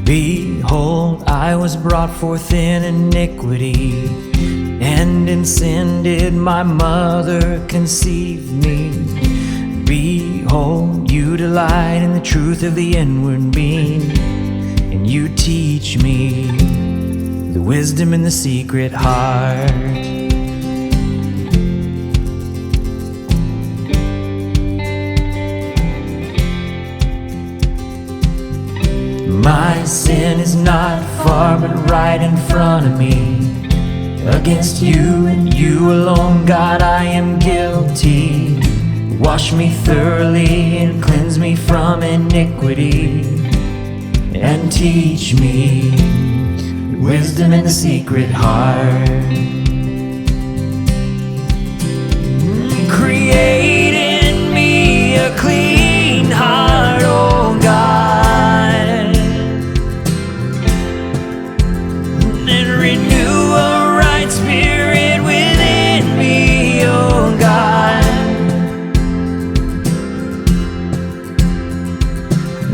Behold, I was brought forth in iniquity, and in sin did my mother conceive me. Behold, you delight in the truth of the inward being, and you teach me the wisdom in the secret heart. My sin is not far, but right in front of me. Against you and you alone, God, I am guilty. Wash me thoroughly and cleanse me from iniquity, and teach me wisdom in the secret heart. Create in me a clean heart, oh God, and renew a right spirit within me, oh God.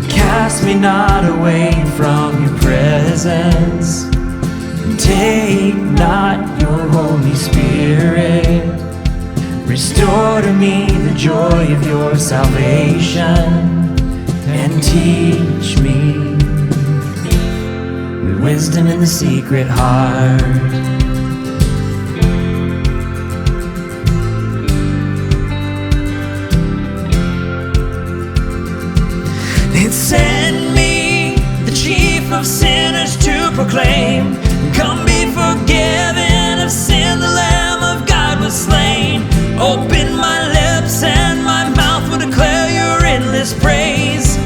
Cast me not away from your presence, take not your Holy Spirit. Restore to me the joy of your salvation, and teach me the wisdom in the secret heart. It sent me, the chief of sinners, to proclaim, come be forgiven of sin, the Lamb of God was slain. Open my lips and my mouth will declare your endless praise,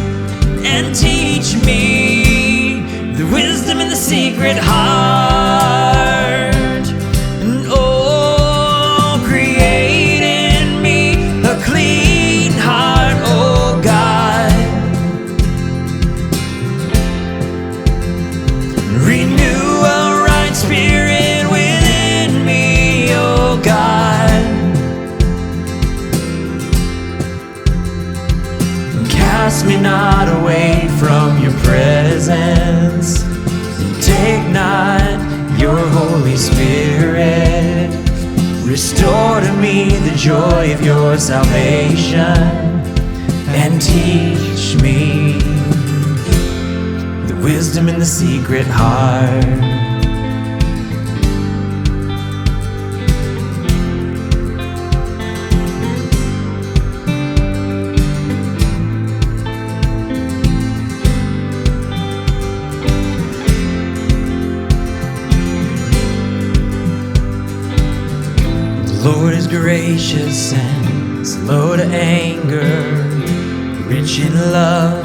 and teach me the wisdom in the secret heart. And oh, create in me a clean heart, oh God. Renew a right spirit within me, oh God. Cast me not away from your presence, take not your Holy Spirit. Restore to me the joy of your salvation, and teach me the wisdom in the secret heart. The Lord is gracious and slow to anger, rich in love,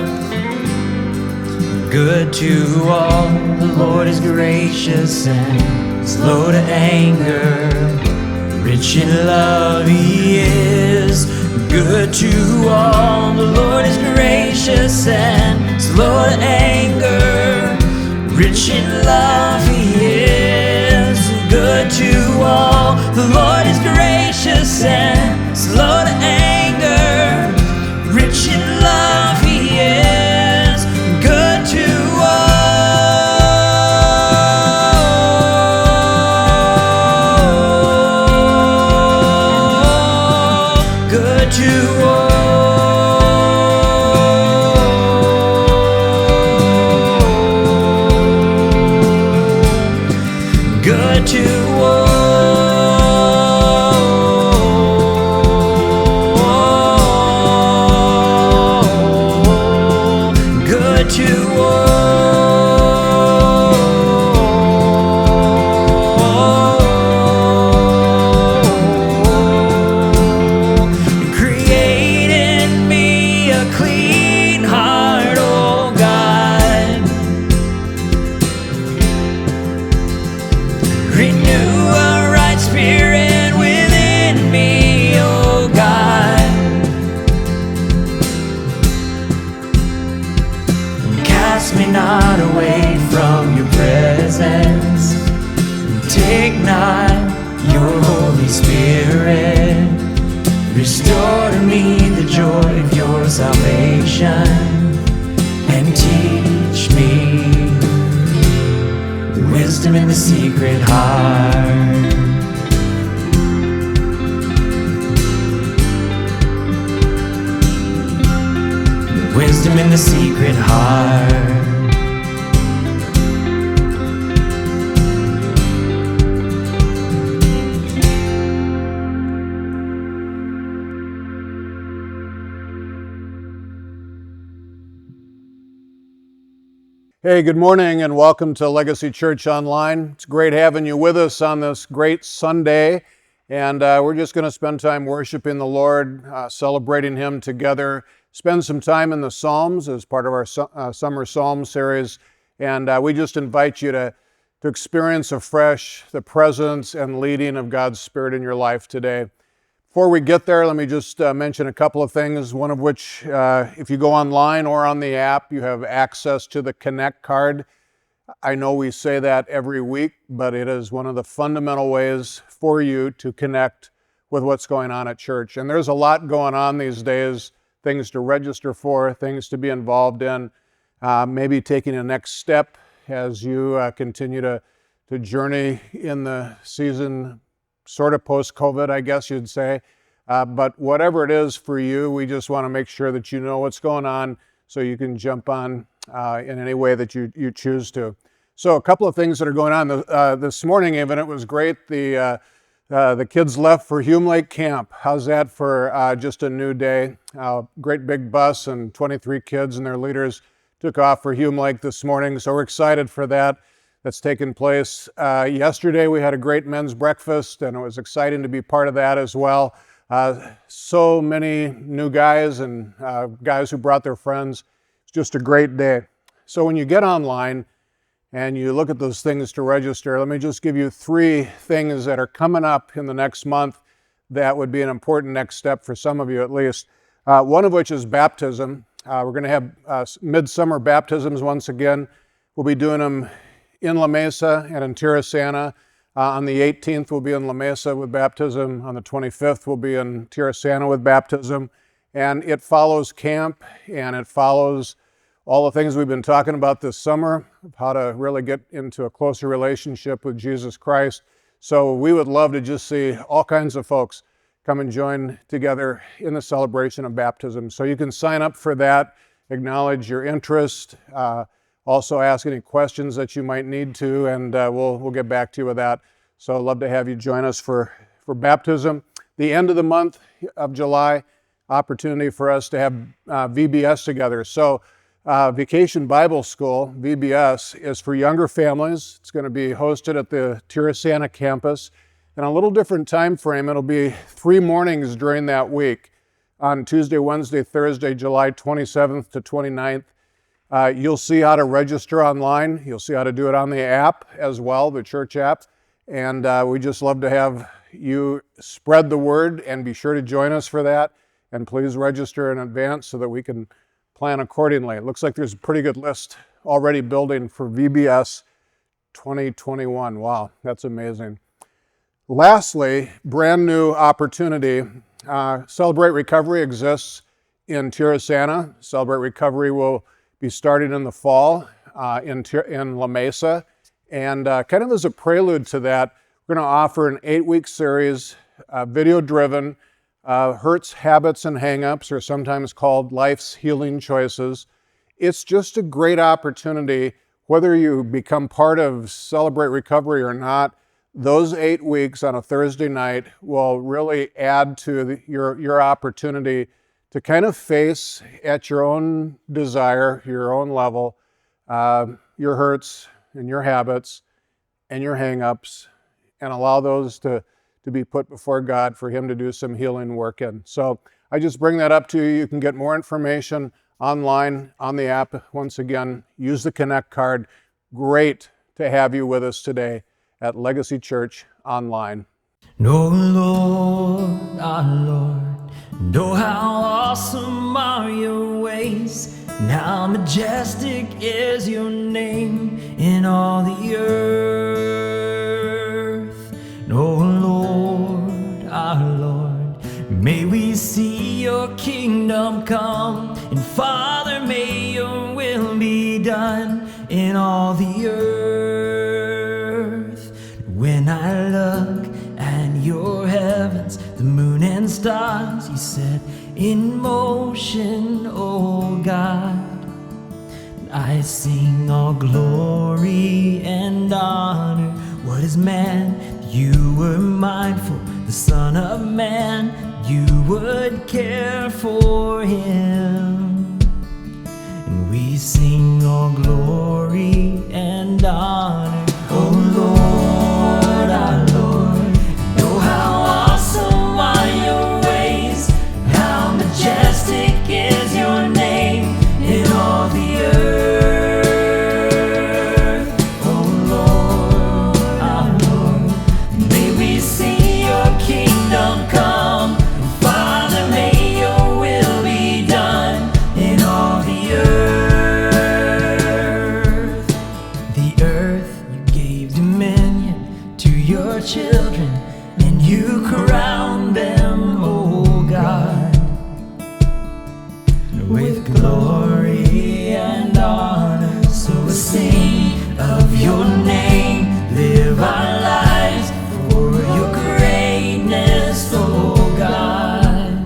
good to all. The Lord is gracious and slow to anger, rich in love. He is good to all. The Lord is gracious and slow to anger, rich in love. He is good to all. The Lord is gracious and slow to anger, rich in love. He is good to all. Good to all. Good to all. Cast me not away from your presence, take not your Holy Spirit. Restore to me the joy of your salvation, and teach me secret heart. Wisdom in the secret heart. Hey, good morning and welcome to Legacy Church Online. It's great having you with us on this great Sunday. And we're just going to spend time worshiping the Lord, celebrating Him together, spend some time in the Psalms as part of our Summer Psalm series. And we just invite you to experience afresh the presence and leading of God's Spirit in your life today. Before we get there, let me just mention a couple of things, one of which, if you go online or on the app, you have access to the Connect card. I know we say that every week, but it is one of the fundamental ways for you to connect with what's going on at church. And there's a lot going on these days, things to register for, things to be involved in, maybe taking a next step as you continue to journey in the season sort of post-COVID, I guess you'd say. But whatever it is for you, we just want to make sure that you know what's going on so you can jump on in any way that you choose to. So a couple of things that are going on. This morning even, it was great. The kids left for Hume Lake Camp. How's that for just a new day? Great big bus and 23 kids and their leaders took off for Hume Lake this morning. So we're excited for that. That's taken place. Yesterday we had a great men's breakfast and it was exciting to be part of that as well. So many new guys and guys who brought their friends. It's just a great day. So when you get online and you look at those things to register, let me just give you 3 things that are coming up in the next month that would be an important next step for some of you at least. One of which is baptism. We're going to have midsummer baptisms once again. We'll be doing them in La Mesa and in Tirasana. On the 18th, we'll be in La Mesa with baptism. On the 25th, we'll be in Tirasana with baptism. And it follows camp, and it follows all the things we've been talking about this summer, how to really get into a closer relationship with Jesus Christ. So we would love to just see all kinds of folks come and join together in the celebration of baptism. So you can sign up for that, acknowledge your interest, also ask any questions that you might need to, and we'll get back to you with that. So I'd love to have you join us for baptism. The end of the month of July, opportunity for us to have VBS together. So Vacation Bible School, VBS, is for younger families. It's going to be hosted at the Tirasana campus. In a little different time frame, it'll be 3 mornings during that week on Tuesday, Wednesday, Thursday, July 27th to 29th. You'll see how to register online. You'll see how to do it on the app as well, the church app. And we just love to have you spread the word and be sure to join us for that. And please register in advance so that we can plan accordingly. It looks like there's a pretty good list already building for VBS 2021. Wow, that's amazing. Lastly, brand new opportunity. Celebrate Recovery exists in Tirasana. Celebrate Recovery will be starting in the fall in La Mesa. And kind of as a prelude to that, we're going to offer an 8-week series, video-driven, Hurts, Habits, and Hang-Ups, or sometimes called Life's Healing Choices. It's just a great opportunity, whether you become part of Celebrate Recovery or not. Those 8 weeks on a Thursday night will really add to your opportunity to kind of face at your own desire, your own level, your hurts and your habits and your hang-ups, and allow those to be put before God for Him to do some healing work in. So I just bring that up to you. You can get more information online on the app. Once again, use the Connect card. Great to have you with us today at Legacy Church Online. Oh Lord, our Lord, know how awesome are your ways, and how majestic is your name in all the earth. Oh Lord, our Lord, may we see your kingdom come, and Father, may your will be done in all the earth. in motion, oh God. I sing all glory and honor. What is man? You were mindful, the Son of Man. You would care for him. And we sing all glory and honor. Oh Lord, our Lord, know how awesome are your ways, how majestic is your name in all the earth. Oh Lord, our Lord, may we see your kingdom come. And Father, may your will be done in all the earth. The earth you gave dominion to your children, and you crowned them, oh God, with glory and honor. So we sing of your name, live our lives for your greatness, oh God.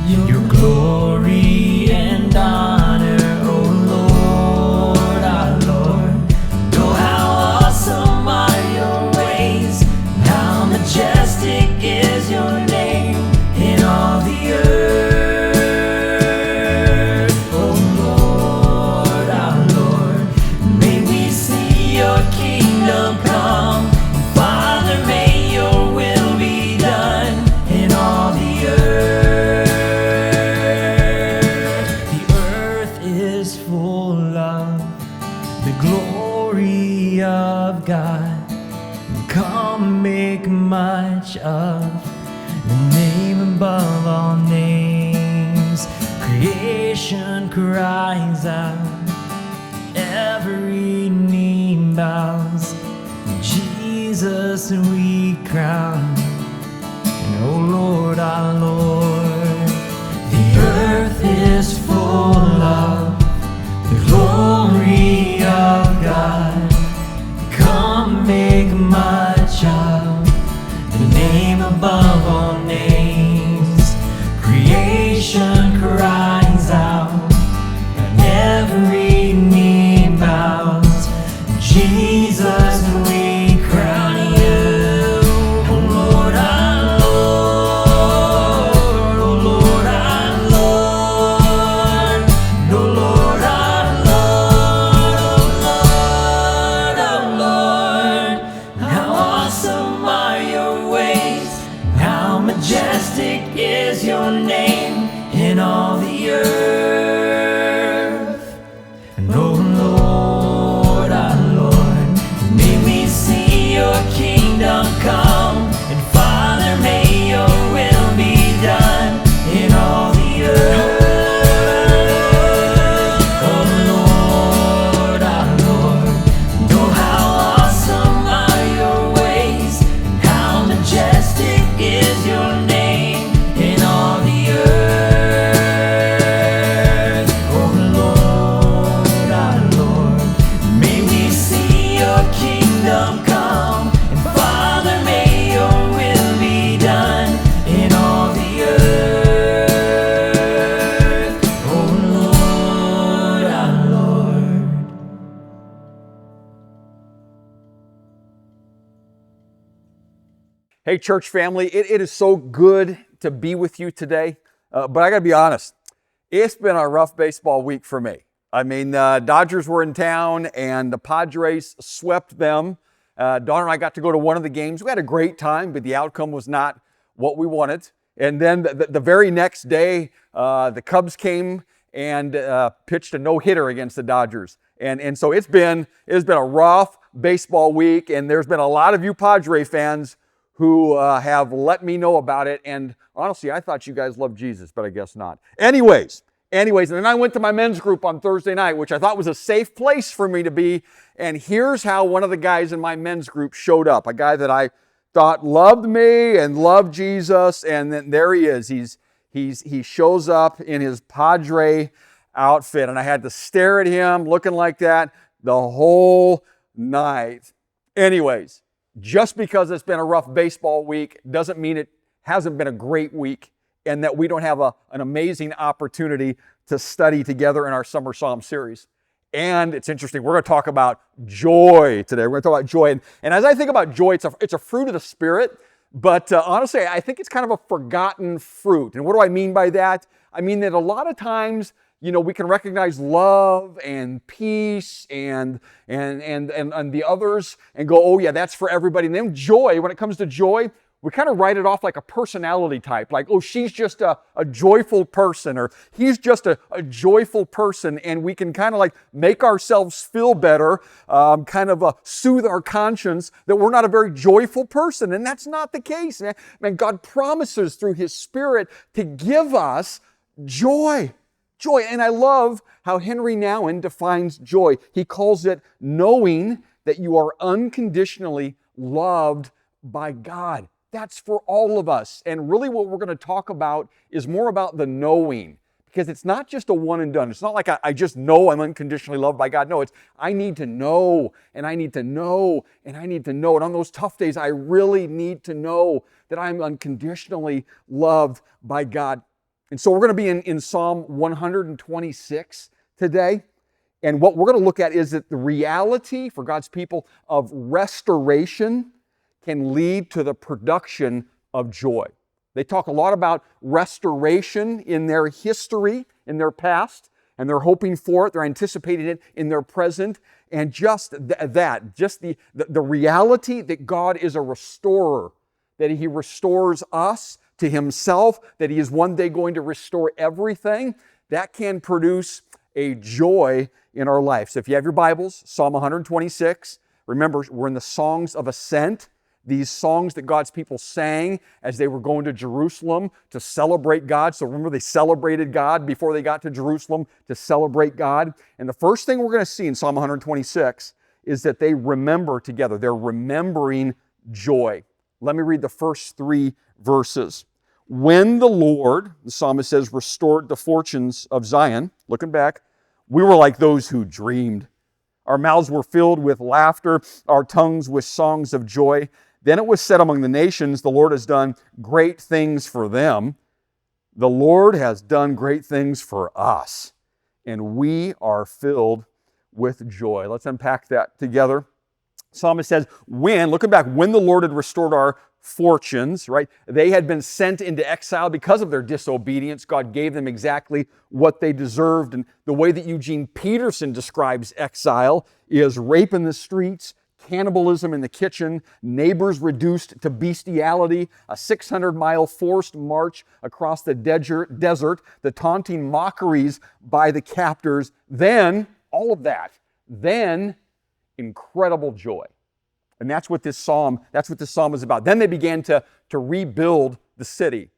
Your glory and honor, oh Lord, our Lord. Know how awesome are your ways, how majestic is your name in all the earth. Oh Lord, our Lord, may we see your kingdom come. Father, may your will be done in all the earth. The earth is full of the glory of God. Come make much of the name above all names. Creation cries out, every knee bows. Jesus we crown, and oh Lord, our Lord. The earth is full of the glory of God. Come make much of the name above all names. Creation cries out, and every knee bows. Jesus, we crown you. Oh Lord, our Lord. Oh Lord, our Lord. Oh Lord, our Lord. Oh Lord, how awesome are your ways, how majestic is your name in all the earth. And oh Lord, our Lord, may we see your kingdom come. And Father, may your will be done in all the earth. Oh Lord, our Lord, know how awesome are your ways, and how majestic is your name in all the earth. Oh Lord, our Lord, may we see your kingdom come. And Father, may your will be done in all the earth. Oh Lord, our Lord. Hey, church family, it is so good to be with you today. But I got to be honest, it's been a rough baseball week for me. I mean, Dodgers were in town and the Padres swept them. Dawn and I got to go to one of the games. We had a great time, but the outcome was not what we wanted. And then the very next day, the Cubs came and pitched a no-hitter against the Dodgers. And so it's been a rough baseball week, and there's been a lot of you Padre fans who have let me know about it. And honestly, I thought you guys loved Jesus, but I guess not. Anyways, and then I went to my men's group on Thursday night, which I thought was a safe place for me to be. And here's how one of the guys in my men's group showed up, a guy that I thought loved me and loved Jesus. And then there he is. He shows up in his Padre outfit, and I had to stare at him looking like that the whole night. Anyways, just because it's been a rough baseball week doesn't mean it hasn't been a great week and that we don't have an amazing opportunity to study together in our Summer Psalm series. And it's interesting, we're going to talk about joy today. We're going to talk about joy. And as I think about joy, it's a fruit of the Spirit. But honestly, I think it's kind of a forgotten fruit. And what do I mean by that? I mean that a lot of times, we can recognize love and peace and the others and go, oh yeah, that's for everybody. And then joy, when it comes to joy, we kind of write it off like a personality type, like, oh, she's just a joyful person, or he's just a joyful person, and we can kind of like make ourselves feel better, kind of soothe our conscience that we're not a very joyful person, and that's not the case. Man, God promises through His Spirit to give us joy. Joy, and I love how Henry Nouwen defines joy. He calls it knowing that you are unconditionally loved by God. That's for all of us. And really what we're going to talk about is more about the knowing, because it's not just a one and done. It's not like I just know I'm unconditionally loved by God. No, it's I need to know, and I need to know, and I need to know. And on those tough days, I really need to know that I'm unconditionally loved by God. And so we're going to be in Psalm 126 today. And what we're going to look at is that the reality for God's people of restoration can lead to the production of joy. They talk a lot about restoration in their history, in their past, and they're hoping for it, they're anticipating it in their present, and just the reality that God is a restorer, that He restores us to Himself, that He is one day going to restore everything, that can produce a joy in our life. So if you have your Bibles, Psalm 126, remember, we're in the Songs of Ascent. These songs that God's people sang as they were going to Jerusalem to celebrate God. So remember, they celebrated God before they got to Jerusalem to celebrate God. And the first thing we're going to see in Psalm 126 is that they remember together. They're remembering joy. Let me read the first 3 verses. When the Lord, the psalmist says, restored the fortunes of Zion, looking back, we were like those who dreamed. Our mouths were filled with laughter, our tongues with songs of joy. Then it was said among the nations, the Lord has done great things for them. The Lord has done great things for us, and we are filled with joy. Let's unpack that together. Psalmist says, looking back, when the Lord had restored our fortunes, right? They had been sent into exile because of their disobedience. God gave them exactly what they deserved. And the way that Eugene Peterson describes exile is rape in the streets, cannibalism in the kitchen, neighbors reduced to bestiality, a 600-mile forced march across the desert, the taunting mockeries by the captors, then, all of that, then incredible joy. And that's what this psalm is about. Then they began to rebuild the city.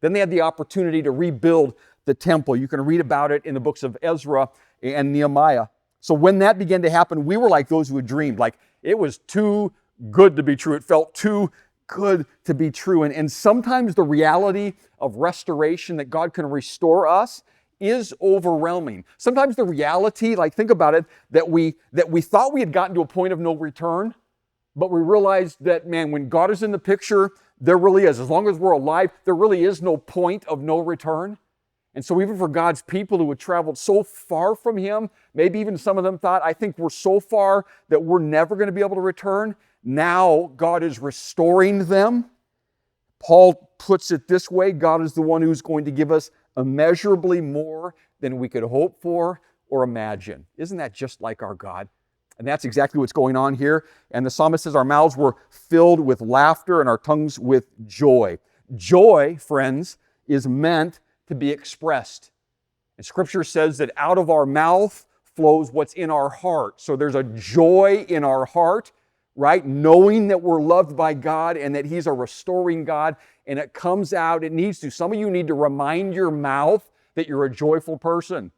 Then they had the opportunity to rebuild the temple. You can read about it in the books of Ezra and Nehemiah. So when that began to happen, we were like those who had dreamed. Like it was too good to be true. It felt too good to be true. And sometimes the reality of restoration, that God can restore us, is overwhelming. Sometimes the reality, like think about it, that we thought we had gotten to a point of no return, but we realized that, man, when God is in the picture, there really is. As long as we're alive, there really is no point of no return. And so even for God's people who had traveled so far from Him, maybe even some of them thought, I think we're so far that we're never going to be able to return. Now God is restoring them. Paul puts it this way, God is the one who's going to give us immeasurably more than we could hope for or imagine. Isn't that just like our God? And that's exactly what's going on here. And the psalmist says our mouths were filled with laughter and our tongues with joy. Joy, friends, is meant to be expressed. And Scripture says that out of our mouth flows what's in our heart. So there's a joy in our heart, right? Knowing that we're loved by God and that He's a restoring God, and it comes out, it needs to. Some of you need to remind your mouth that you're a joyful person.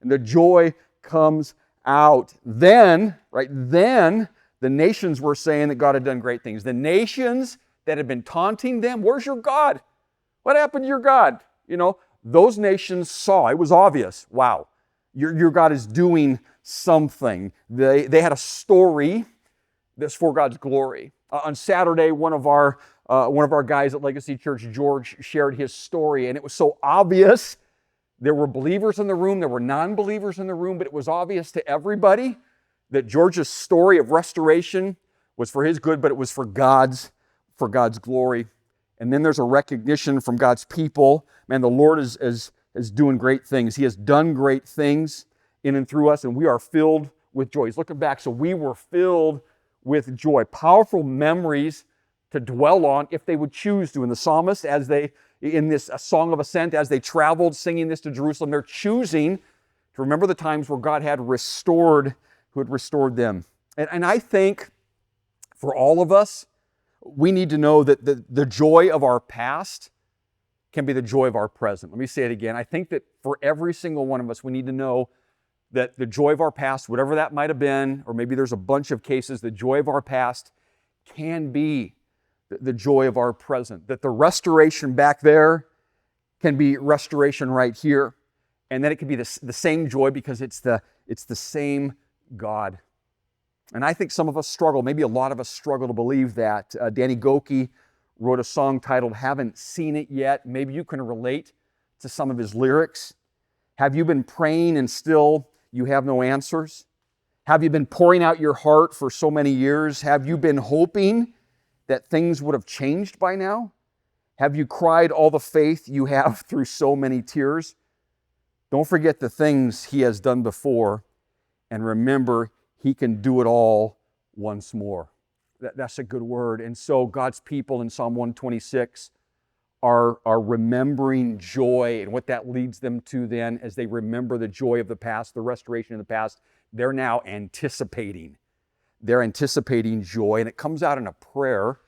And the joy comes out. Then the nations were saying that God had done great things. The nations that had been taunting them, where's your God? What happened to your God? Those nations saw, it was obvious, wow, your God is doing something. They had a story that's for God's glory. On Saturday, one of our one of our guys at Legacy Church, George, shared his story, and it was so obvious. There were believers in the room, there were non-believers in the room, but it was obvious to everybody that George's story of restoration was for his good, but it was for God's glory. And then there's a recognition from God's people. Man, the Lord is doing great things. He has done great things in and through us, and we are filled with joy. He's looking back, so we were filled with joy. Powerful memories to dwell on if they would choose to. And the psalmist, as they, in this Song of Ascent, as they traveled singing this to Jerusalem, they're choosing to remember the times where God had restored, who had restored them. And I think for all of us, we need to know that the joy of our past can be the joy of our present. Let me say it again. I think that for every single one of us, we need to know that the joy of our past, whatever that might have been, or maybe there's a bunch of cases, the joy of our past can be the joy of our present. That the restoration back there can be restoration right here. And then it can be the same joy because it's the same God. And I think some of us struggle, maybe a lot of us struggle to believe that. Danny Goki wrote a song titled Haven't Seen It Yet. Maybe you can relate to some of his lyrics. Have you been praying and still you have no answers? Have you been pouring out your heart for so many years? Have you been hoping that things would have changed by now? Have you cried all the faith you have through so many tears? Don't forget the things He has done before, and remember He can do it all once more. That's a good word. And so God's people in Psalm 126 are remembering joy, and what that leads them to then as they remember the joy of the past, the restoration of the past, they're now anticipating. They're anticipating joy, and it comes out in a prayer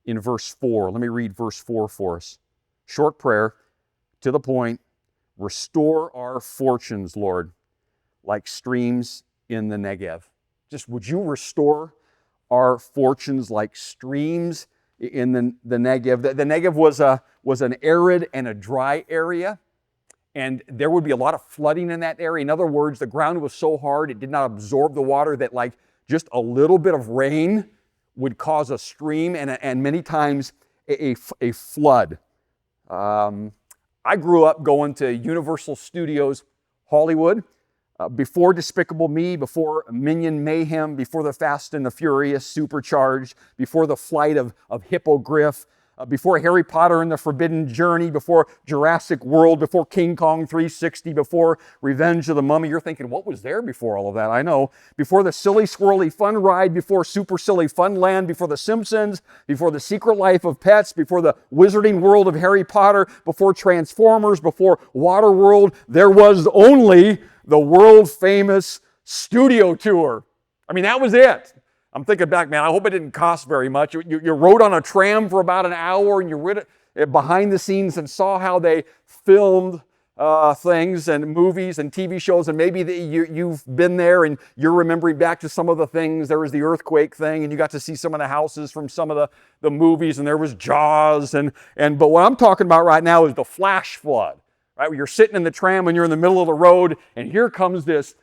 in verse 4. Let me read verse 4 for us. Short prayer, to the point. Restore our fortunes, Lord, like streams in the Negev. Just would you restore our fortunes like streams in the Negev? The Negev was an arid and a dry area, and there would be a lot of flooding in that area. In other words, the ground was so hard it did not absorb the water that like just a little bit of rain would cause a stream and many times a flood. I grew up going to Universal Studios Hollywood. Before Despicable Me, before Minion Mayhem, before the Fast and the Furious Supercharged, before the flight of Hippogriff, before Harry Potter and the Forbidden Journey, before Jurassic World, before King Kong 360, before Revenge of the Mummy. You're thinking, what was there before all of that? I know. Before the Silly Swirly Fun Ride, before Super Silly Fun Land, before The Simpsons, before The Secret Life of Pets, before the Wizarding World of Harry Potter, before Transformers, before Waterworld, there was only the world-famous studio tour. I mean, that was it. I'm thinking back, man, I hope it didn't cost very much. You rode on a tram for about an hour and you read it behind the scenes and saw how they filmed things and movies and TV shows, and maybe you've been there and you're remembering back to some of the things. There was the earthquake thing, and you got to see some of the houses from some of the movies, and there was Jaws, but what I'm talking about right now is the flash flood. Right, where you're sitting in the tram and you're in the middle of the road, and here comes this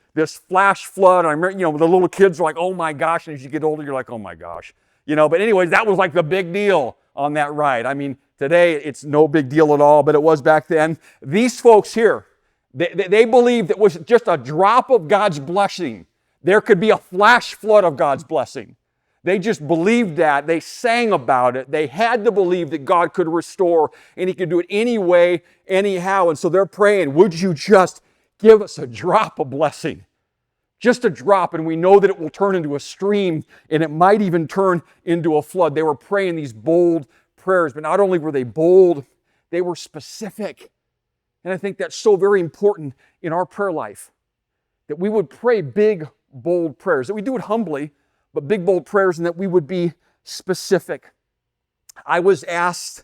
flash flood. And I remember, the little kids are like, "Oh my gosh!" And as you get older, you're like, "Oh my gosh," But anyways, that was like the big deal on that ride. I mean, today it's no big deal at all, but it was back then. These folks here, they believed it was just a drop of God's blessing. There could be a flash flood of God's blessing. They just believed that. They sang about it. They had to believe that God could restore and He could do it anyway, anyhow. And so they're praying, would you just give us a drop of blessing? Just a drop, and we know that it will turn into a stream, and it might even turn into a flood. They were praying these bold prayers, but not only were they bold, they were specific. And I think that's so very important in our prayer life, that we would pray big, bold prayers, that we do it humbly, but big, bold prayers, and that we would be specific. I was asked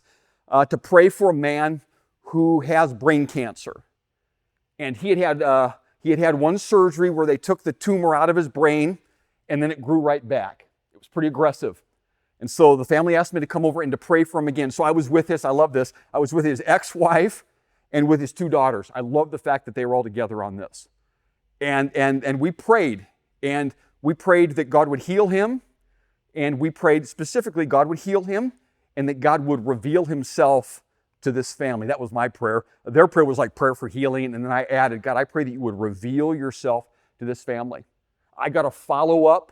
to pray for a man who has brain cancer. And he had had one surgery where they took the tumor out of his brain, and then it grew right back. It was pretty aggressive. And so the family asked me to come over and to pray for him again. So I was with I love this, I was with his ex-wife and with his two daughters. I love the fact that they were all together on this. And we prayed. We prayed that God would heal him, and we prayed specifically God would heal him, and that God would reveal himself to this family. That was my prayer. Their prayer was like prayer for healing, and then I added, God, I pray that you would reveal yourself to this family. I got a follow-up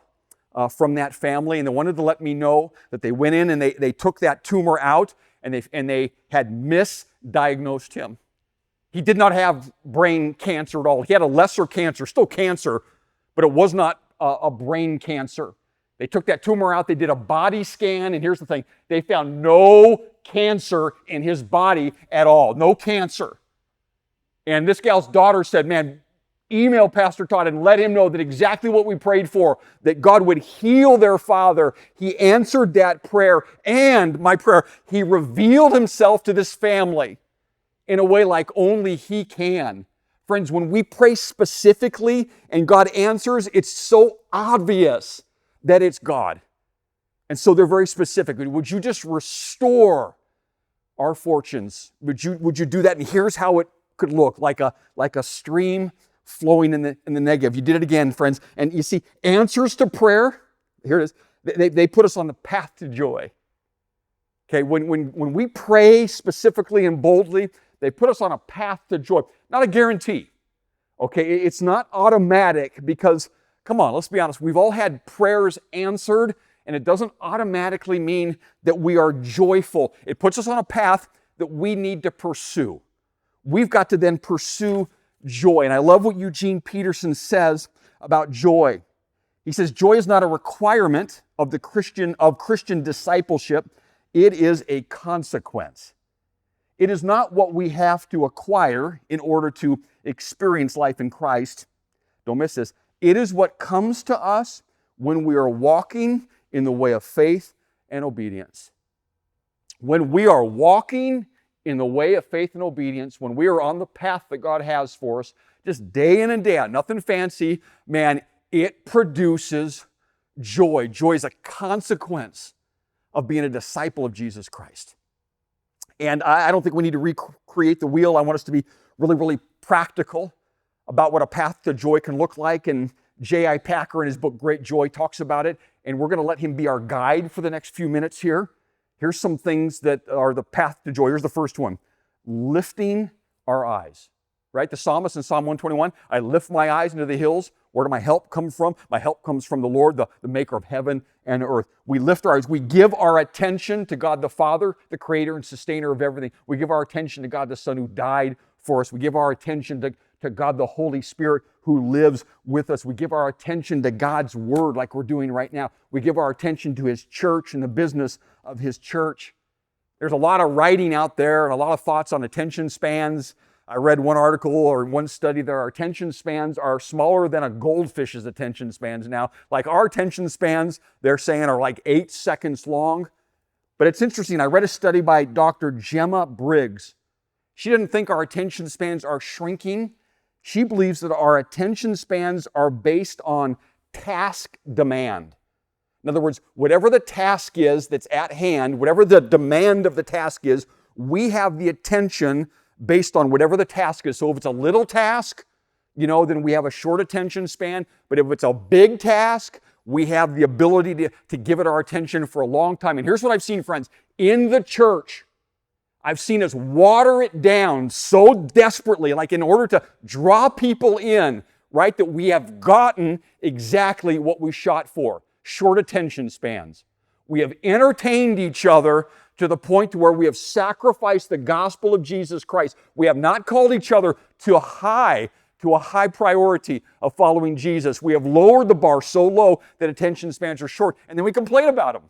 from that family, and they wanted to let me know that they went in and they took that tumor out, and they had misdiagnosed him. He did not have brain cancer at all. He had a lesser cancer, still cancer, but it was not a brain cancer. They took that tumor out, they did a body scan, and here's the thing, they found no cancer in his body at all, no cancer. And this gal's daughter said, man, email Pastor Todd and let him know that exactly what we prayed for, that God would heal their father. He answered that prayer, and my prayer, he revealed himself to this family in a way like only he can. Friends, when we pray specifically and God answers, it's so obvious that it's God. And so they're very specific. Would you just restore our fortunes? Would you do that? And here's how it could look, like a stream flowing in the Negev. You did it again, friends. And you see, answers to prayer, here it is, they put us on the path to joy. Okay, when we pray specifically and boldly, they put us on a path to joy. Not a guarantee. Okay, it's not automatic because, come on, let's be honest, we've all had prayers answered, and it doesn't automatically mean that we are joyful. It puts us on a path that we need to pursue. We've got to then pursue joy. And I love what Eugene Peterson says about joy. He says, joy is not a requirement of Christian discipleship. It is a consequence. It is not what we have to acquire in order to experience life in Christ. Don't miss this. It is what comes to us when we are walking in the way of faith and obedience. When we are walking in the way of faith and obedience, when we are on the path that God has for us, just day in and day out, nothing fancy, man, it produces joy. Joy is a consequence of being a disciple of Jesus Christ. And I don't think we need to recreate the wheel. I want us to be really, really practical about what a path to joy can look like. And J.I. Packer in his book, Great Joy, talks about it. And we're going to let him be our guide for the next few minutes here. Here's some things that are the path to joy. Here's the first one. Lifting our eyes. Right? The psalmist in Psalm 121, I lift my eyes into the hills. Where do my help come from? My help comes from the Lord, the maker of heaven and earth. We lift our eyes. We give our attention to God the Father, the creator and sustainer of everything. We give our attention to God the Son who died for us. We give our attention to God the Holy Spirit who lives with us. We give our attention to God's Word like we're doing right now. We give our attention to His church and the business of His church. There's a lot of writing out there and a lot of thoughts on attention spans. I read one article or one study that our attention spans are smaller than a goldfish's attention spans now. Like our attention spans, they're saying, are like 8 seconds long. But it's interesting. I read a study by Dr. Gemma Briggs. She didn't think our attention spans are shrinking. She believes that our attention spans are based on task demand. In other words, whatever the task is that's at hand, whatever the demand of the task is, we have the attention based on whatever the task is. So if it's a little task, then we have a short attention span. But if it's a big task, we have the ability to give it our attention for a long time. And here's what I've seen, friends. In the church, I've seen us water it down so desperately, like in order to draw people in, right, that we have gotten exactly what we shot for. Short attention spans. We have entertained each other to the point to where we have sacrificed the gospel of Jesus Christ. We have not called each other to a high priority of following Jesus. We have lowered the bar so low that attention spans are short, and then we complain about them.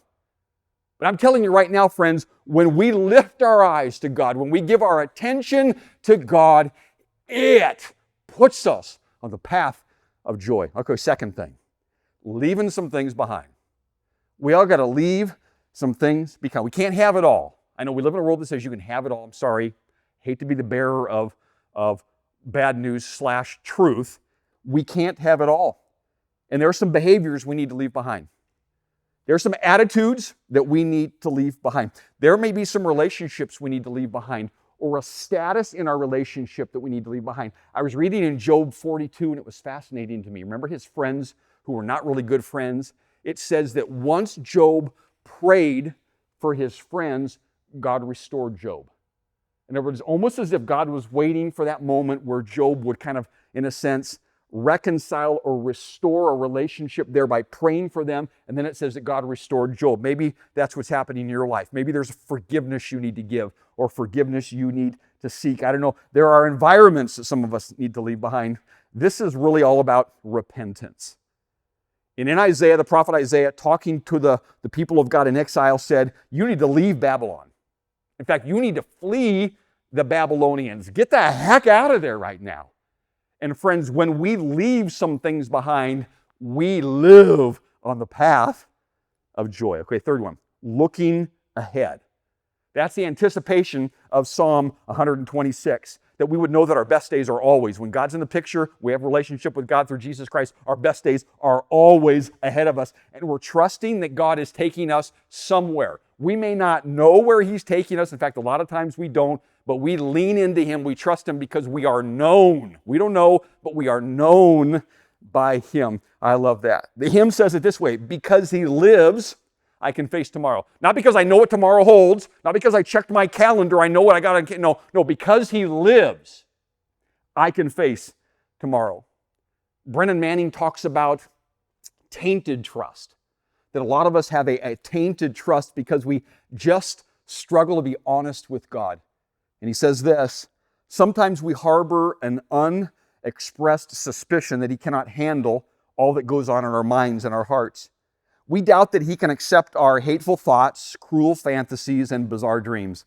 But I'm telling you right now, friends, when we lift our eyes to God, when we give our attention to God, it puts us on the path of joy. Okay, second thing, leaving some things behind. We all got to leave some things behind. We can't have it all. I know we live in a world that says you can have it all. I'm sorry. Hate to be the bearer of bad news / truth. We can't have it all. And there are some behaviors we need to leave behind. There are some attitudes that we need to leave behind. There may be some relationships we need to leave behind, or a status in our relationship that we need to leave behind. I was reading in Job 42, and it was fascinating to me. Remember his friends who were not really good friends? It says that once Job prayed for his friends, God restored Job. In other words, almost as if God was waiting for that moment where Job would kind of, in a sense, reconcile or restore a relationship there by praying for them. And then it says that God restored Job. Maybe that's what's happening in your life. Maybe there's forgiveness you need to give or forgiveness you need to seek. I don't know. There are environments that some of us need to leave behind. This is really all about repentance. And in Isaiah, the prophet Isaiah, talking to the people of God in exile, said, you need to leave Babylon. In fact, you need to flee the Babylonians. Get the heck out of there right now. And friends, when we leave some things behind, we live on the path of joy. Okay, third one, looking ahead. That's the anticipation of Psalm 126, that we would know that our best days are always. When God's in the picture, we have a relationship with God through Jesus Christ, our best days are always ahead of us. And we're trusting that God is taking us somewhere. We may not know where He's taking us. In fact, a lot of times we don't, but we lean into Him. We trust Him because we are known. We don't know, but we are known by Him. I love that. The hymn says it this way, because He lives, I can face tomorrow. Not because I know what tomorrow holds, not because I checked my calendar, I know what I got to, no, because He lives, I can face tomorrow. Brennan Manning talks about tainted trust, that a lot of us have a tainted trust because we just struggle to be honest with God. And he says this, sometimes we harbor an unexpressed suspicion that He cannot handle all that goes on in our minds and our hearts. We doubt that He can accept our hateful thoughts, cruel fantasies, and bizarre dreams.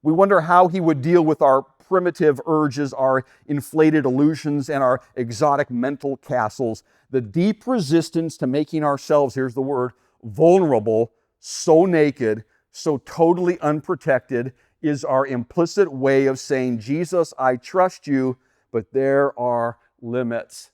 We wonder how He would deal with our primitive urges, our inflated illusions, and our exotic mental castles. The deep resistance to making ourselves, here's the word, vulnerable, so naked, so totally unprotected, is our implicit way of saying, Jesus, I trust You, but there are limits.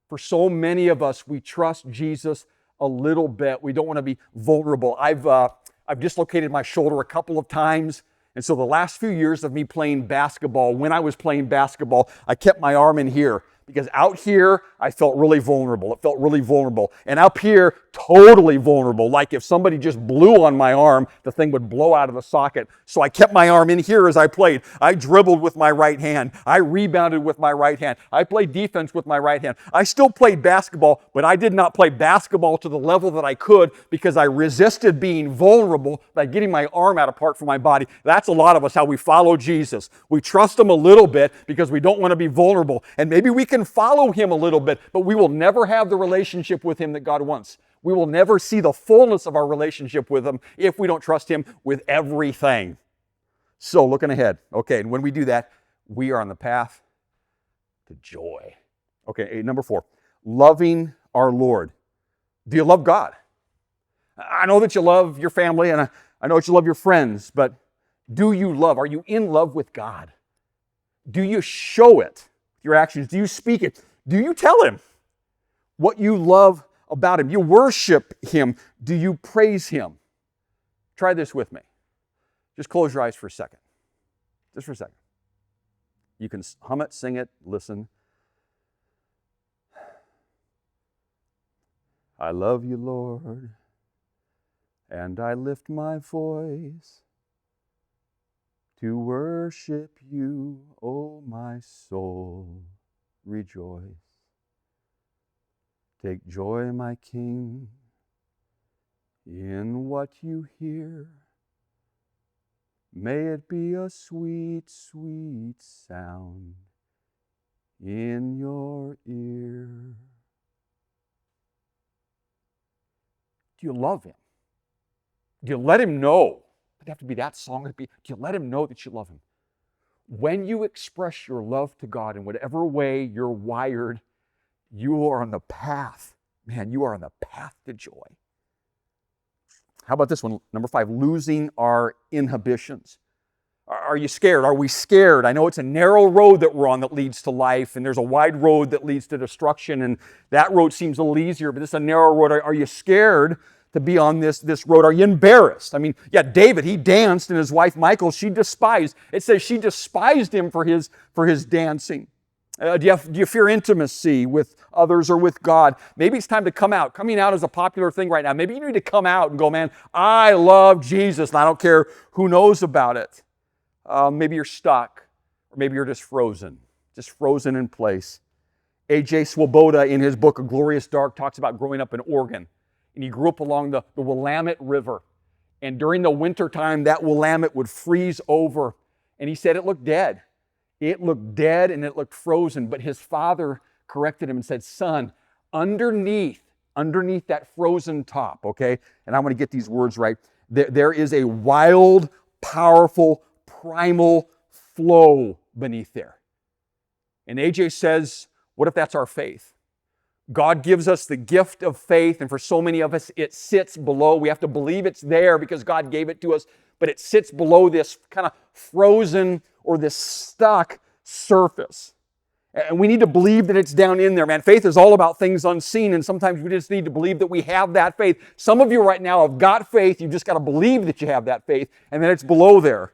For so many of us, we trust Jesus a little bit. We don't want to be vulnerable. I've dislocated my shoulder a couple of times. And so the last few years of me playing basketball, when I was playing basketball, I kept my arm in here because out here, I felt really vulnerable. It felt really vulnerable. And up here, totally vulnerable. Like if somebody just blew on my arm, the thing would blow out of the socket. So I kept my arm in here as I played. I dribbled with my right hand. I rebounded with my right hand. I played defense with my right hand. I still played basketball, but I did not play basketball to the level that I could because I resisted being vulnerable by getting my arm out apart from my body. That's a lot of us how we follow Jesus. We trust Him a little bit because we don't want to be vulnerable. And maybe we can follow Him a little bit, but we will never have the relationship with Him that God wants. We will never see the fullness of our relationship with Him if we don't trust Him with everything. So looking ahead. Okay, and when we do that, we are on the path to joy. Okay, number 4, loving our Lord. Do you love God? I know that you love your family and I know that you love your friends, but do you love? Are you in love with God? Do you show it? Your actions? Do you speak it? Do you tell Him what you love about Him? You worship Him. Do you praise Him? Try this with me. Just close your eyes for a second. Just for a second. You can hum it, sing it, listen. I love You, Lord, and I lift my voice to worship You, oh my soul, rejoice. Take joy, my King, in what You hear. May it be a sweet, sweet sound in Your ear. Do you love Him? Do you let Him know? It doesn't have to be that song. Do you let Him know that you love Him? When you express your love to God in whatever way you're wired, you are on the path. Man, you are on the path to joy. How about this one? Number 5, losing our inhibitions. Are you scared? Are we scared? I know it's a narrow road that we're on that leads to life, and there's a wide road that leads to destruction, and that road seems a little easier, but this is a narrow road. Are you scared to be on this road? Are you embarrassed? I mean, yeah, David, he danced, and his wife Michal, she despised. It says she despised him for his dancing. Do you fear intimacy with others or with God? Maybe it's time to come out. Coming out is a popular thing right now. Maybe you need to come out and go, man, I love Jesus, and I don't care who knows about it. Maybe you're stuck, or maybe you're just frozen in place. A.J. Swoboda, in his book, A Glorious Dark, talks about growing up in Oregon. And he grew up along the Willamette River. And during the wintertime, that Willamette would freeze over. And he said it looked dead. It looked dead and it looked frozen, but his father corrected him and said, son, underneath that frozen top, okay, and I'm going to get these words right, there is a wild, powerful, primal flow beneath there. And AJ says, what if that's our faith? God gives us the gift of faith, and for so many of us, it sits below. We have to believe it's there because God gave it to us, but it sits below this kind of frozen or this stuck surface. And we need to believe that it's down in there, man. Faith is all about things unseen, and sometimes we just need to believe that we have that faith. Some of you right now have got faith. You've just got to believe that you have that faith, and then it's below there.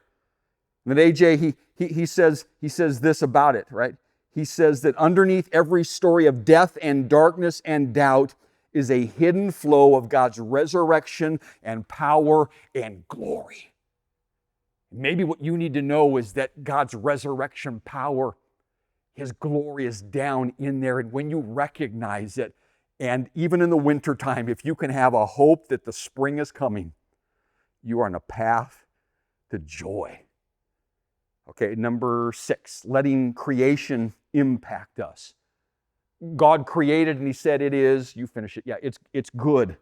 And then AJ, he says this about it, right? He says that underneath every story of death and darkness and doubt is a hidden flow of God's resurrection and power and glory. Maybe what you need to know is that God's resurrection power, His glory is down in there. And when you recognize it, and even in the wintertime, if you can have a hope that the spring is coming, you are on a path to joy. Okay, number 6, letting creation impact us. God created and He said it is, you finish it, yeah, it's good,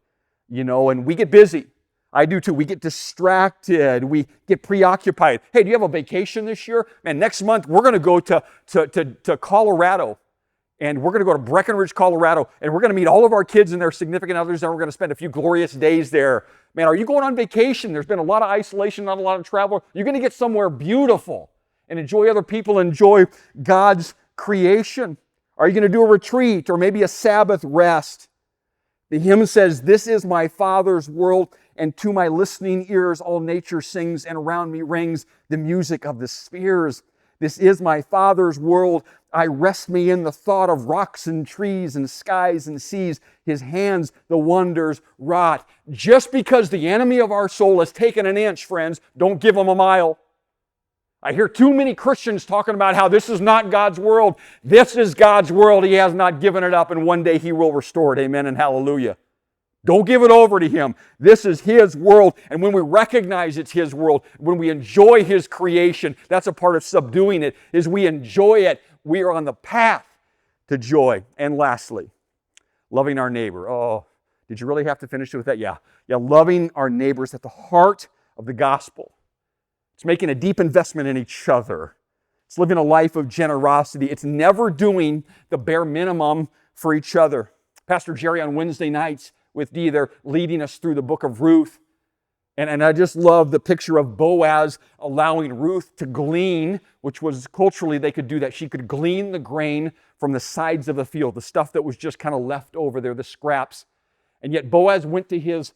and we get busy. I do too. We get distracted. We get preoccupied. Hey, do you have a vacation this year? Man, next month we're going to go to Colorado. And we're going to go to Breckenridge, Colorado. And we're going to meet all of our kids and their significant others. And we're going to spend a few glorious days there. Man, are you going on vacation? There's been a lot of isolation, not a lot of travel. You're going to get somewhere beautiful and enjoy other people, enjoy God's creation. Are you going to do a retreat or maybe a Sabbath rest? The hymn says, this is my Father's world, and to my listening ears all nature sings, and around me rings the music of the spheres. This is my Father's world. I rest me in the thought of rocks and trees and skies and seas. His hands the wonders wrought. Just because the enemy of our soul has taken an inch, friends, don't give him a mile. I hear too many Christians talking about how this is not God's world. This is God's world. He has not given it up, and one day He will restore it. Amen and hallelujah. Don't give it over to Him. This is His world, and when we recognize it's His world, when we enjoy His creation, that's a part of subduing it, is we enjoy it. We are on the path to joy. And lastly, loving our neighbor. Oh, did you really have to finish it with that? Yeah, loving our neighbors at the heart of the gospel. It's making a deep investment in each other. It's living a life of generosity. It's never doing the bare minimum for each other. Pastor Jerry on Wednesday nights with Dee, they're leading us through the book of Ruth. And I just love the picture of Boaz allowing Ruth to glean, which was culturally they could do that. She could glean the grain from the sides of the field, the stuff that was just kind of left over there, the scraps. And yet Boaz went to his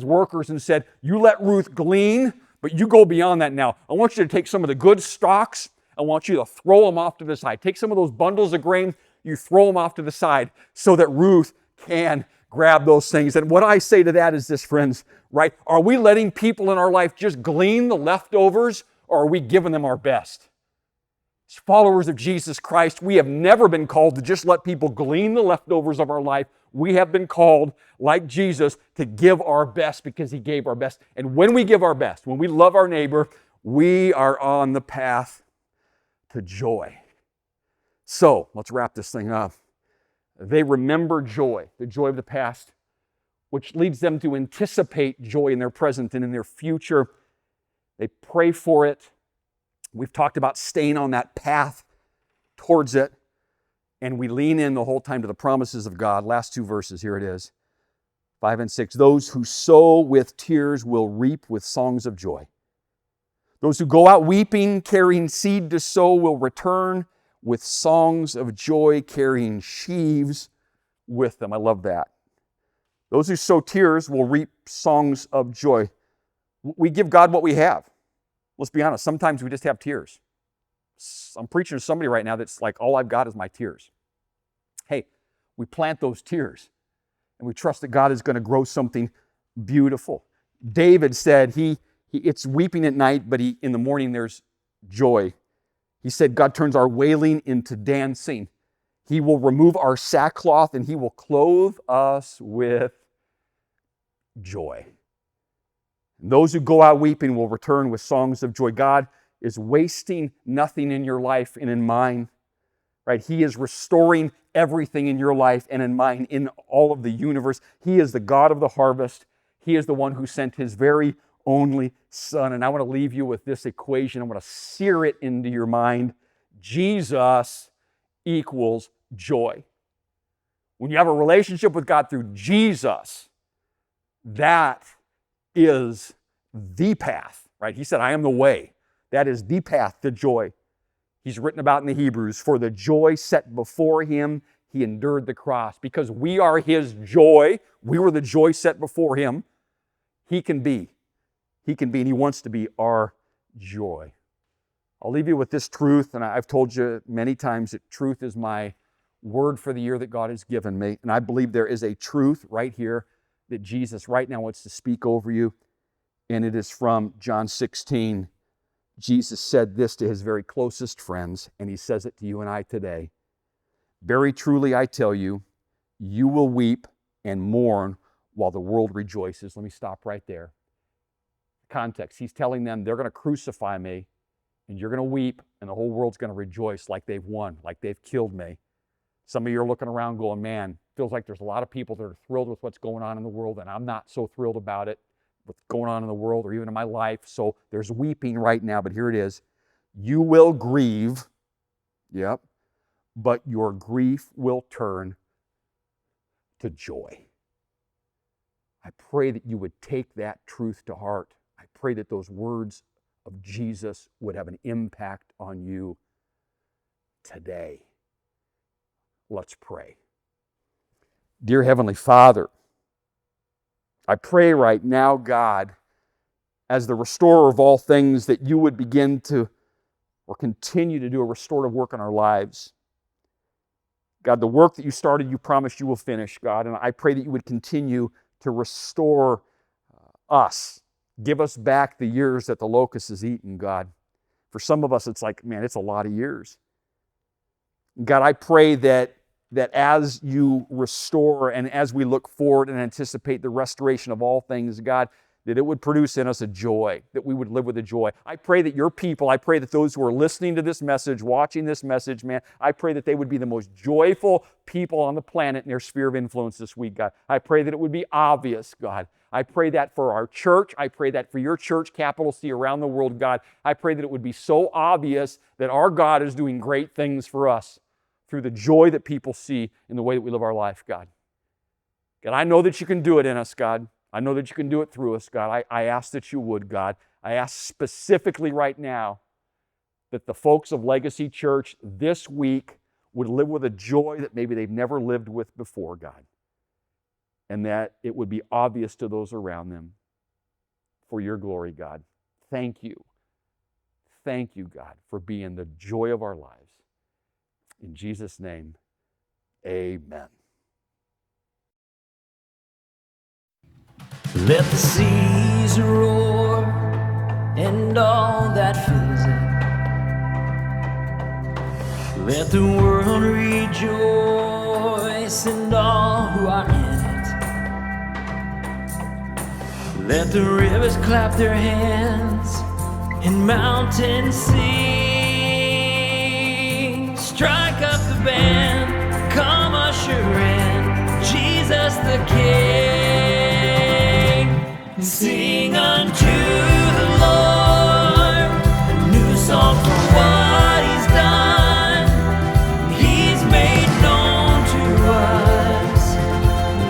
workers and said, you let Ruth glean, but you go beyond that now. I want you to take some of the good stalks. I want you to throw them off to the side. Take some of those bundles of grain, you throw them off to the side so that Ruth can grab those things. And what I say to that is this, friends, right? Are we letting people in our life just glean the leftovers, or are we giving them our best? As followers of Jesus Christ, we have never been called to just let people glean the leftovers of our life. We have been called, like Jesus, to give our best because He gave our best. And when we give our best, when we love our neighbor, we are on the path to joy. So, let's wrap this thing up. They remember joy, the joy of the past, which leads them to anticipate joy in their present and in their future. They pray for it. We've talked about staying on that path towards it, and we lean in the whole time to the promises of God. Last 2 verses, here it is, 5 and 6. Those who sow with tears will reap with songs of joy. Those who go out weeping, carrying seed to sow, will return with songs of joy, carrying sheaves with them. I love that. Those who sow tears will reap songs of joy. We give God what we have. Let's be honest, sometimes we just have tears. I'm preaching to somebody right now that's like, all I've got is my tears. Hey, we plant those tears and we trust that God is going to grow something beautiful. David said it's weeping at night, but in the morning there's joy. He said God turns our wailing into dancing. He will remove our sackcloth and he will clothe us with joy. And those who go out weeping will return with songs of joy. God is wasting nothing in your life and in mine, right? He is restoring everything in your life and in mine, in all of the universe. He is the God of the harvest. He is the one who sent his very only Son. And I want to leave you with this equation. I want to sear it into your mind. Jesus equals joy. When you have a relationship with God through Jesus, that is the path, right? He said, I am the way. That is the path to joy. He's written about in the Hebrews, for the joy set before him, he endured the cross. Because we are his joy, we were the joy set before him, he can be, and he wants to be our joy. I'll leave you with this truth, and I've told you many times that truth is my word for the year that God has given me. And I believe there is a truth right here that Jesus right now wants to speak over you. And it is from John 16. Jesus said this to his very closest friends, and he says it to you and I today. Very truly I tell you, you will weep and mourn while the world rejoices. Let me stop right there. Context, he's telling them they're going to crucify me, and you're going to weep, and the whole world's going to rejoice like they've won, like they've killed me. Some of you are looking around going, man, feels like there's a lot of people that are thrilled with what's going on in the world, and I'm not so thrilled about it, what's going on in the world or even in my life. So there's weeping right now, but here it is. You will grieve, yep, but your grief will turn to joy. I pray that you would take that truth to heart. I pray that those words of Jesus would have an impact on you today. Let's pray. Dear Heavenly Father, I pray right now, God, as the restorer of all things, that you would begin to or continue to do a restorative work in our lives. God, the work that you started, you promised you will finish, God, and I pray that you would continue to restore us. Give us back the years that the locust has eaten, God. For some of us, it's like, man, it's a lot of years. God, I pray that as you restore and as we look forward and anticipate the restoration of all things, God, that it would produce in us a joy, that we would live with a joy. I pray that your people, I pray that those who are listening to this message, watching this message, man, I pray that they would be the most joyful people on the planet in their sphere of influence this week, God. I pray that it would be obvious, God. I pray that for our church. I pray that for your church, capital C, around the world, God. I pray that it would be so obvious that our God is doing great things for us through the joy that people see in the way that we live our life, God. God, I know that you can do it in us, God. I know that you can do it through us, God. I ask that you would, God. I ask specifically right now that the folks of Legacy Church this week would live with a joy that maybe they've never lived with before, God. And that it would be obvious to those around them for your glory, God. Thank you. Thank you, God, for being the joy of our lives. In Jesus' name, amen. Let the seas roar and all that fills it. Let the world rejoice and all who are in it. Let the rivers clap their hands and mountains sing. Strike up the band, come usher in Jesus the King. Sing unto the Lord a new song for what he's done. He's made known to us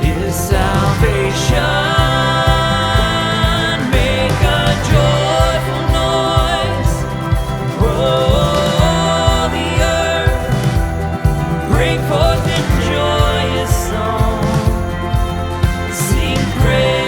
his salvation. Make a joyful noise, roll the earth, break forth in joyous song. Sing praise.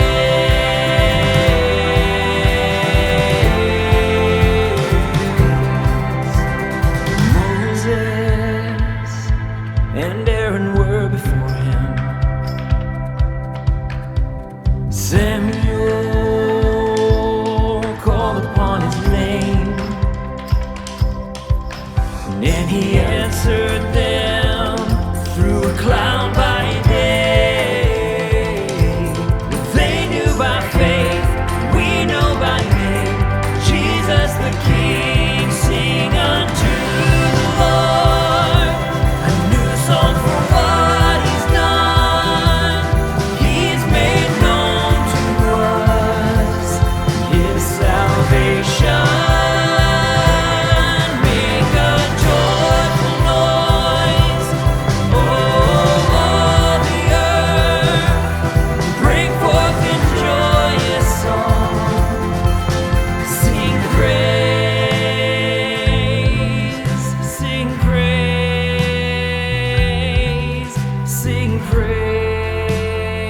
praise.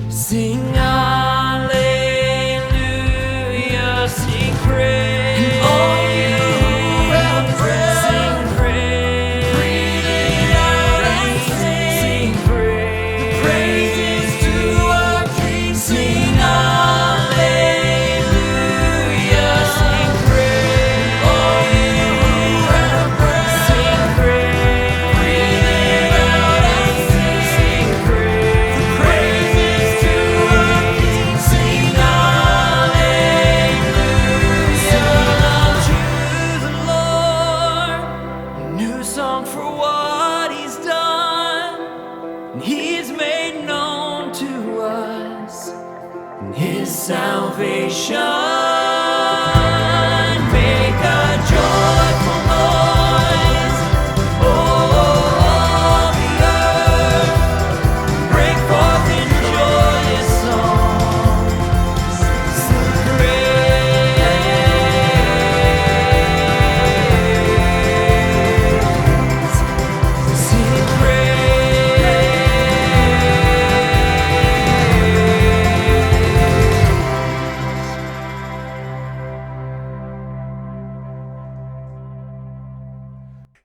Sing hallelujah, sing praise. All you who have breath, sing praise. Breathe it out and sing praise. The praises to our King. Sing hallelujah, sing praise. All you who have breath, sing praise. Breathe it out and sing praise. The praises to our King. Sing hallelujah. Sing unto the Lord a new song for what He's done. And He's made known to us His salvation. Make a joyful noise, all the earth. Break forth in joyous songs. Sing praise. Sing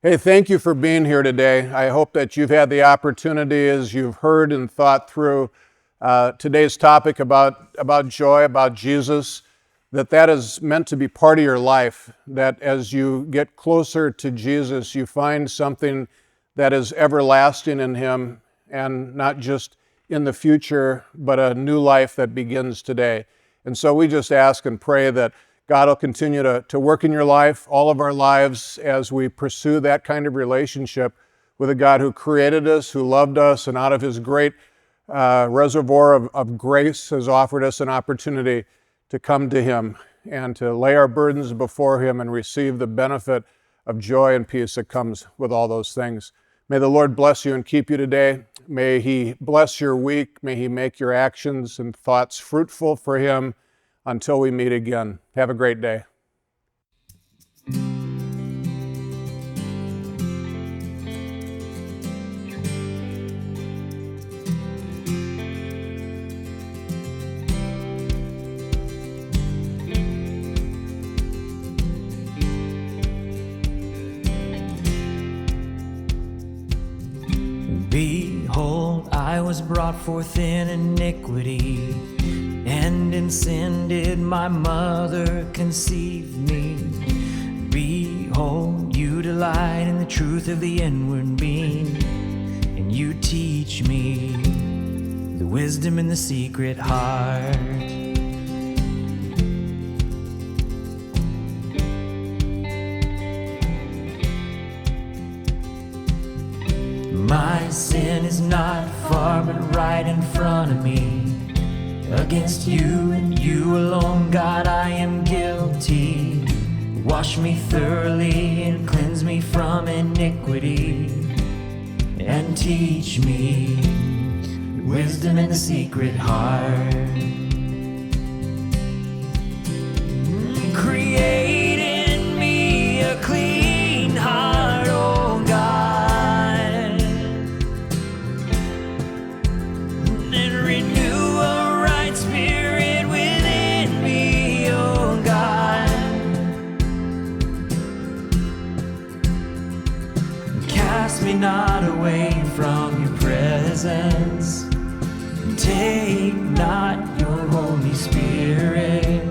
Hey, thank you for being here today. I hope that you've had the opportunity, as you've heard and thought through today's topic about joy, about Jesus, that is meant to be part of your life, that as you get closer to Jesus, you find something that is everlasting in Him, and not just in the future, but a new life that begins today. And so we just ask and pray that God will continue to work in your life, all of our lives, as we pursue that kind of relationship with a God who created us, who loved us, and out of His great reservoir of grace has offered us an opportunity to come to Him and to lay our burdens before Him and receive the benefit of joy and peace that comes with all those things. May the Lord bless you and keep you today. May He bless your week. May He make your actions and thoughts fruitful for Him until we meet again. Have a great day. Behold, I was brought forth in iniquity, and in sin did my mother conceive me. Behold, you delight in the truth of the inward being, and you teach me the wisdom in the secret heart. My sin is not far, but right in front of me. Against you and you alone, God, I am guilty. Wash me thoroughly and cleanse me from iniquity, and teach me wisdom in the secret heart. Create in me a clean heart, oh God, and renew a right spirit within me, oh God. Cast me not away from your presence, take not your Holy Spirit.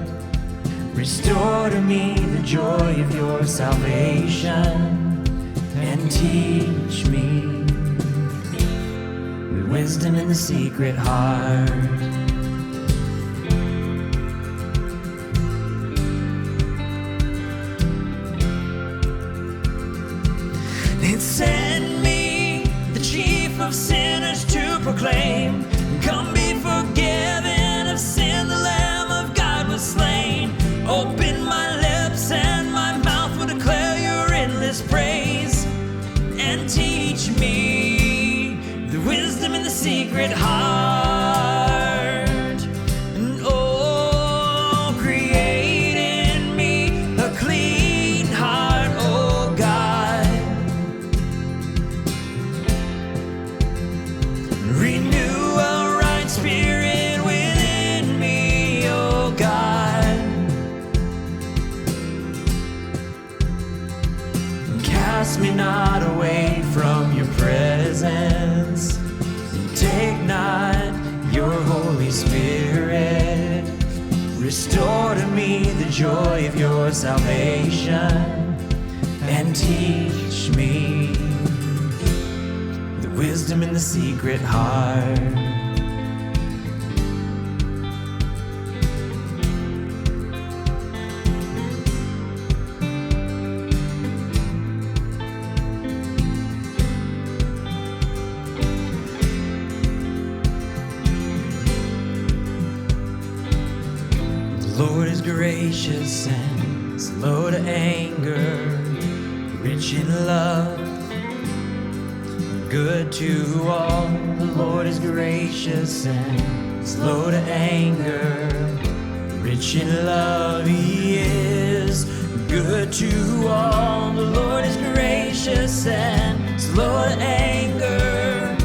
Restore to me the joy of your salvation, and teach me the wisdom in the secret heart. Then send me, the chief of sinners, to proclaim, come be forgiven of sin, the Lamb of God was slain. Open my lips and my mouth will declare your endless praise, and teach me the wisdom in the secret heart. And oh, create in me a clean heart, oh God, joy of your salvation, and teach me the wisdom in the secret heart. The Lord is gracious and slow to anger, rich in love, good to all. The Lord is gracious and slow to anger, rich in love. He is good to all. The Lord is gracious and slow to anger,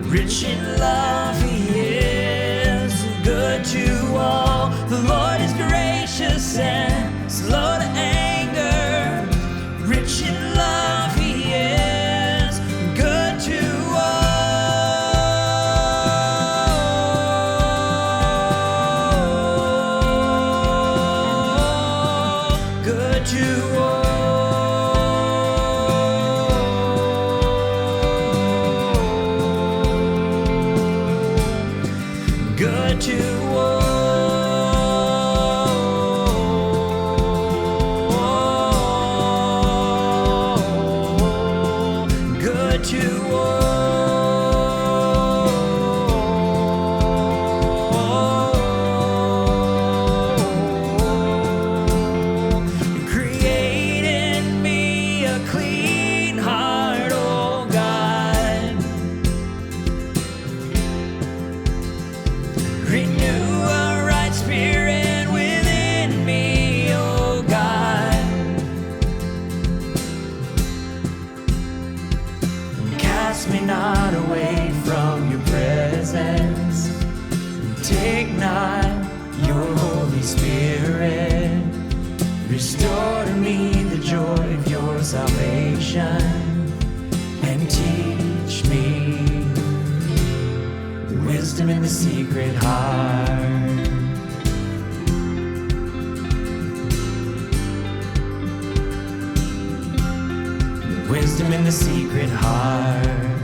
rich in love. He is good to all. The Lord is gracious and slow to anger, rich in love. He is good to all. Good to all. Good to me not away from your presence. Take not your Holy Spirit. Restore to me the joy of your salvation, and teach me the wisdom in the secret heart. Wisdom in the secret heart.